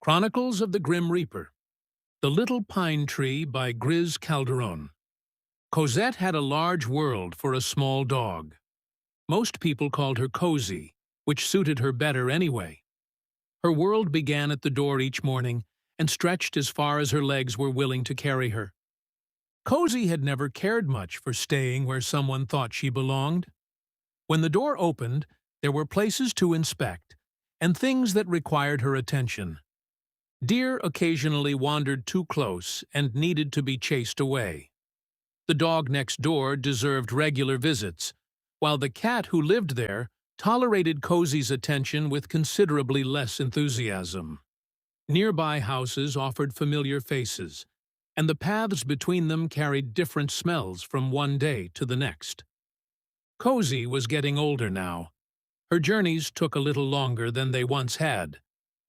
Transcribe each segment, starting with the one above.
Chronicles of the Grim Reaper. The Little Pine Tree by Griz Calderon. Cosette had a large world for a small dog. Most people called her Cozy, which suited her better anyway. Her world began at the door each morning and stretched as far as her legs were willing to carry her. Cozy had never cared much for staying where someone thought she belonged. When the door opened, there were places to inspect and things that required her attention. Deer occasionally wandered too close and needed to be chased away. The dog next door deserved regular visits, while the cat who lived there tolerated Cozy's attention with considerably less enthusiasm. Nearby houses offered familiar faces, and the paths between them carried different smells from one day to the next. Cozy was getting older now. Her journeys took a little longer than they once had,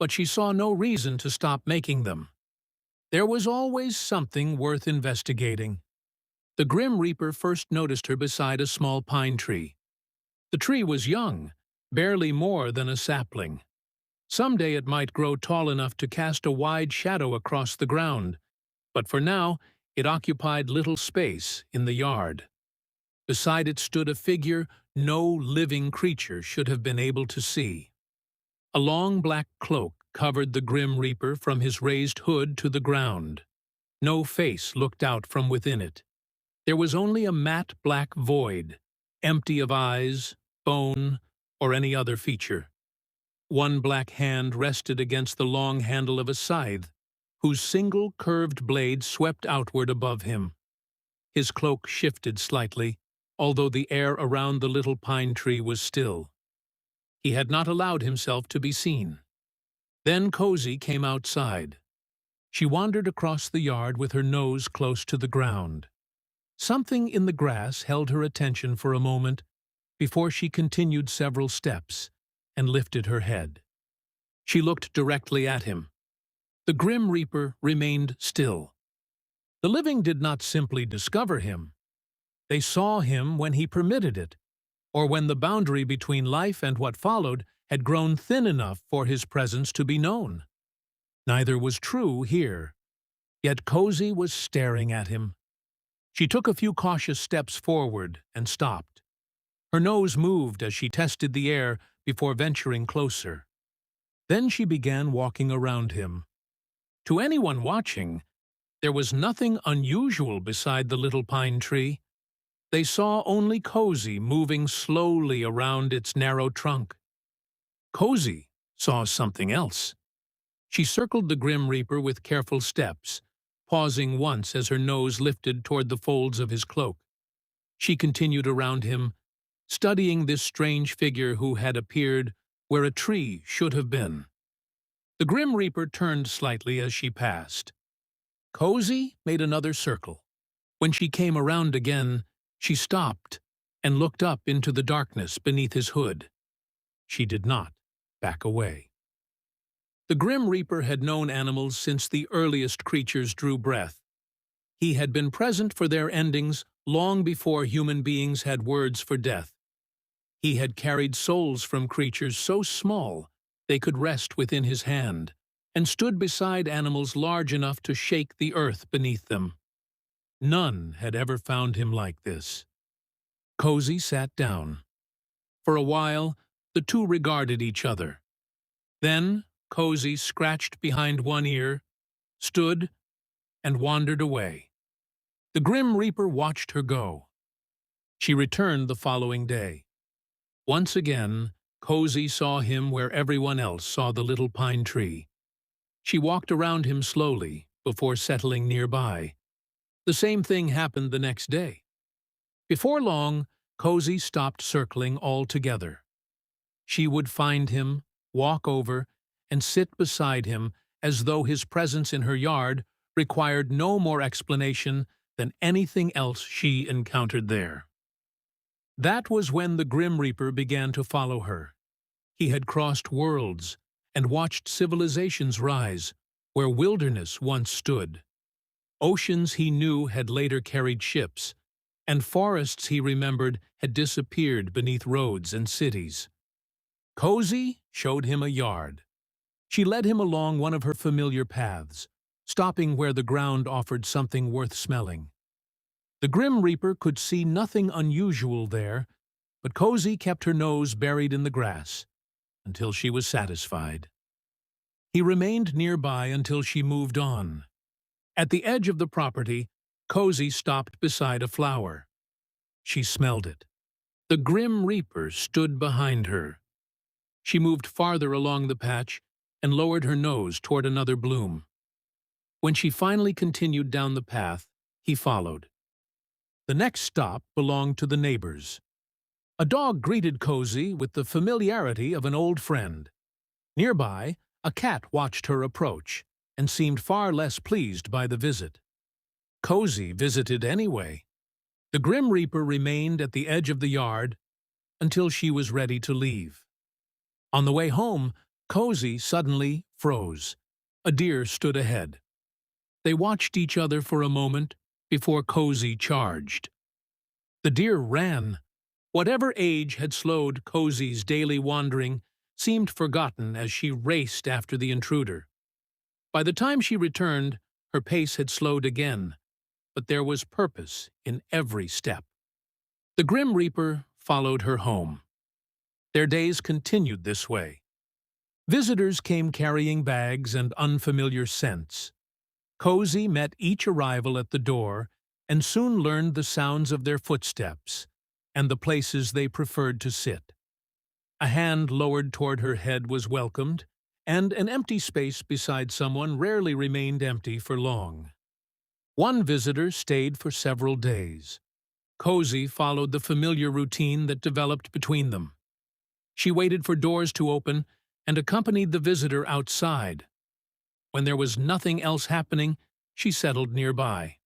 but she saw no reason to stop making them. There was always something worth investigating. The Grim Reaper first noticed her beside a small pine tree. The tree was young, barely more than a sapling. Someday it might grow tall enough to cast a wide shadow across the ground, but for now it occupied little space in the yard. Beside it stood a figure no living creature should have been able to see. A long black cloak covered the Grim Reaper from his raised hood to the ground. No face looked out from within it. There was only a matte black void, empty of eyes, bone, or any other feature. One black hand rested against the long handle of a scythe, whose single curved blade swept outward above him. His cloak shifted slightly, although the air around the little pine tree was still. He had not allowed himself to be seen. Then Cozy came outside. She wandered across the yard with her nose close to the ground. Something in the grass held her attention for a moment before she continued several steps and lifted her head. She looked directly at him. The Grim Reaper remained still. The living did not simply discover him. They saw him when he permitted it, or when the boundary between life and what followed had grown thin enough for his presence to be known. Neither was true here, yet Cozy was staring at him. She took a few cautious steps forward and stopped. Her nose moved as she tested the air before venturing closer. Then she began walking around him. To anyone watching, there was nothing unusual beside the little pine tree. They saw only Cozy moving slowly around its narrow trunk. Cozy saw something else. She circled the Grim Reaper with careful steps, pausing once as her nose lifted toward the folds of his cloak. She continued around him, studying this strange figure who had appeared where a tree should have been. The Grim Reaper turned slightly as she passed. Cozy made another circle. When she came around again, she stopped and looked up into the darkness beneath his hood. She did not back away. The Grim Reaper had known animals since the earliest creatures drew breath. He had been present for their endings long before human beings had words for death. He had carried souls from creatures so small they could rest within his hand, and stood beside animals large enough to shake the earth beneath them. None had ever found him like this. Cozy sat down. For a while, the two regarded each other. Then Cozy scratched behind one ear, stood, and wandered away. The Grim Reaper watched her go. She returned the following day. Once again, Cozy saw him where everyone else saw the little pine tree. She walked around him slowly before settling nearby. The same thing happened the next day. Before long, Cozy stopped circling altogether. She would find him, walk over, and sit beside him as though his presence in her yard required no more explanation than anything else she encountered there. That was when the Grim Reaper began to follow her. He had crossed worlds and watched civilizations rise where wilderness once stood. Oceans he knew had later carried ships, and forests he remembered had disappeared beneath roads and cities. Cozy showed him a yard. She led him along one of her familiar paths, stopping where the ground offered something worth smelling. The Grim Reaper could see nothing unusual there, but Cozy kept her nose buried in the grass until she was satisfied. He remained nearby until she moved on. At the edge of the property, Cozy stopped beside a flower. She smelled it. The Grim Reaper stood behind her. She moved farther along the patch and lowered her nose toward another bloom. When she finally continued down the path, he followed. The next stop belonged to the neighbors. A dog greeted Cozy with the familiarity of an old friend. Nearby, a cat watched her approach and seemed far less pleased by the visit. Cozy visited anyway. The Grim Reaper remained at the edge of the yard until she was ready to leave. On the way home, Cozy suddenly froze. A deer stood ahead. They watched each other for a moment before Cozy charged. The deer ran. Whatever age had slowed Cozy's daily wandering seemed forgotten as she raced after the intruder. By the time she returned, her pace had slowed again, but there was purpose in every step. The Grim Reaper followed her home. Their days continued this way. Visitors came carrying bags and unfamiliar scents. Cozy met each arrival at the door and soon learned the sounds of their footsteps and the places they preferred to sit. A hand lowered toward her head was welcomed, and an empty space beside someone rarely remained empty for long. One visitor stayed for several days. Cozy followed the familiar routine that developed between them. She waited for doors to open and accompanied the visitor outside. When there was nothing else happening, she settled nearby.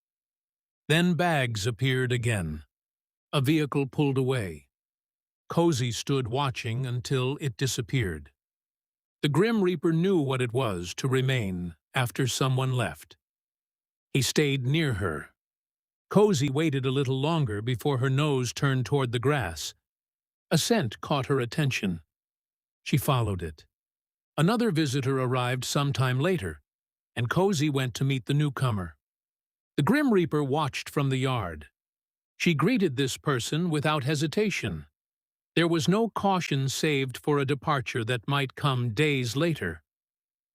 Then bags appeared again. A vehicle pulled away. Cozy stood watching until it disappeared. The Grim Reaper knew what it was to remain after someone left. He stayed near her. Cozy waited a little longer before her nose turned toward the grass. A scent caught her attention. She followed it. Another visitor arrived sometime later, and Cozy went to meet the newcomer. The Grim Reaper watched from the yard. She greeted this person without hesitation. There was no caution saved for a departure that might come days later.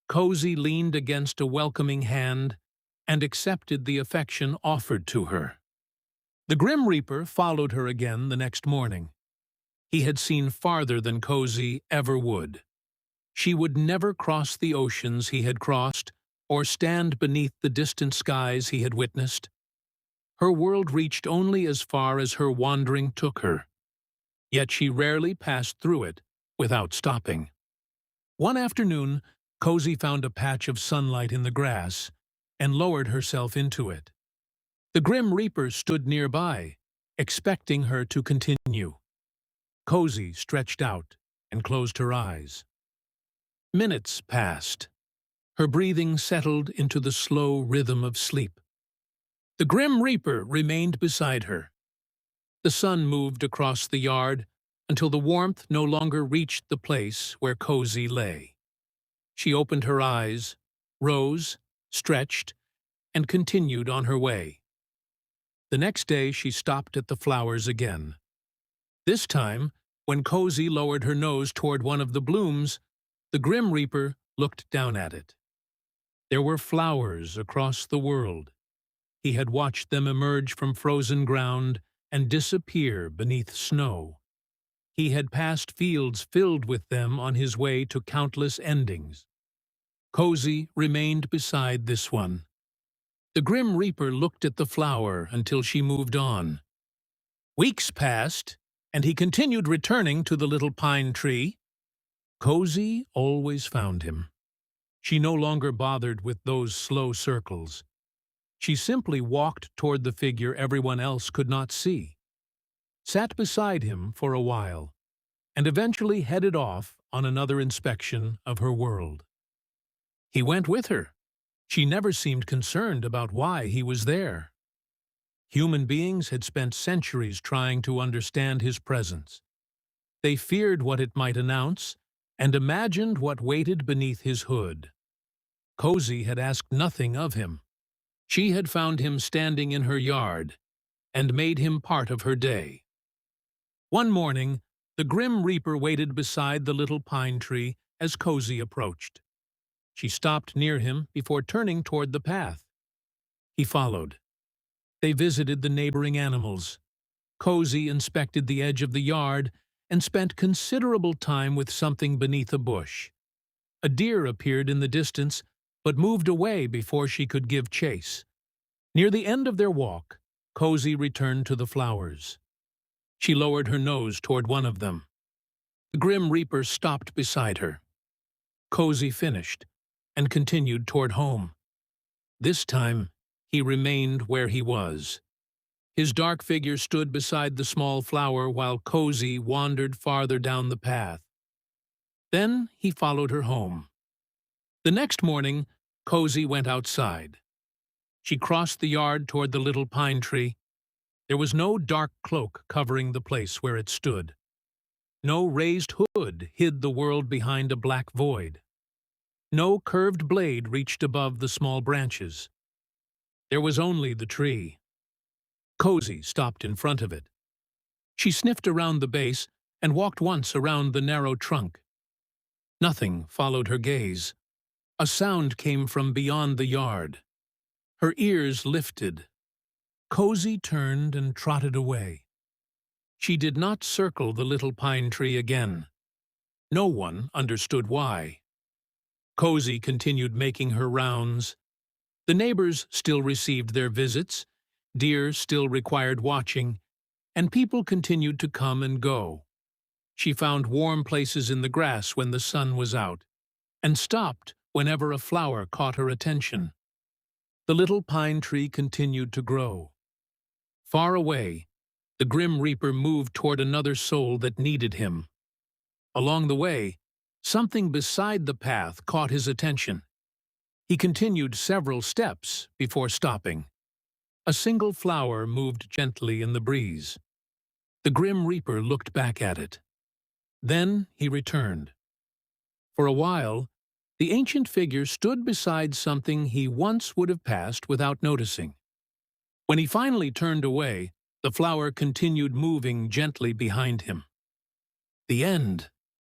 Cozy leaned against a welcoming hand and accepted the affection offered to her. The Grim Reaper followed her again the next morning. He had seen farther than Cozy ever would. She would never cross the oceans he had crossed or stand beneath the distant skies he had witnessed. Her world reached only as far as her wandering took her. Yet she rarely passed through it without stopping. One afternoon, Cozy found a patch of sunlight in the grass and lowered herself into it. The Grim Reaper stood nearby, expecting her to continue. Cozy stretched out and closed her eyes. Minutes passed. Her breathing settled into the slow rhythm of sleep. The Grim Reaper remained beside her. The sun moved across the yard until the warmth no longer reached the place where Cozy lay. She opened her eyes, rose, stretched, and continued on her way. The next day she stopped at the flowers again. This time, when Cozy lowered her nose toward one of the blooms, the Grim Reaper looked down at it. There were flowers across the world. He had watched them emerge from frozen ground and disappear beneath snow. He had passed fields filled with them on his way to countless endings. Cozy remained beside this one. The Grim Reaper looked at the flower until she moved on. Weeks passed, and he continued returning to the little pine tree. Cozy always found him. She no longer bothered with those slow circles. She simply walked toward the figure everyone else could not see, sat beside him for a while, and eventually headed off on another inspection of her world. He went with her. She never seemed concerned about why he was there. Human beings had spent centuries trying to understand his presence. They feared what it might announce and imagined what waited beneath his hood. Cozy had asked nothing of him. She had found him standing in her yard and made him part of her day. One morning, the Grim Reaper waited beside the little pine tree as Cozy approached. She stopped near him before turning toward the path. He followed. They visited the neighboring animals. Cozy inspected the edge of the yard and spent considerable time with something beneath a bush. A deer appeared in the distance, but moved away before she could give chase. Near the end of their walk, Cozy returned to the flowers. She lowered her nose toward one of them. The Grim Reaper stopped beside her. Cozy finished and continued toward home. This time, he remained where he was. His dark figure stood beside the small flower while Cozy wandered farther down the path. Then he followed her home. The next morning, Cozy went outside. She crossed the yard toward the little pine tree. There was no dark cloak covering the place where it stood. No raised hood hid the world behind a black void. No curved blade reached above the small branches. There was only the tree. Cozy stopped in front of it. She sniffed around the base and walked once around the narrow trunk. Nothing followed her gaze. A sound came from beyond the yard. Her ears lifted. Cozy turned and trotted away. She did not circle the little pine tree again. No one understood why. Cozy continued making her rounds. The neighbors still received their visits, deer still required watching, and people continued to come and go. She found warm places in the grass when the sun was out, and stopped whenever a flower caught her attention. The little pine tree continued to grow. Far away, the Grim Reaper moved toward another soul that needed him. Along the way, something beside the path caught his attention. He continued several steps before stopping. A single flower moved gently in the breeze. The Grim Reaper looked back at it. Then he returned. For a while, the ancient figure stood beside something he once would have passed without noticing. When he finally turned away, the flower continued moving gently behind him. The end.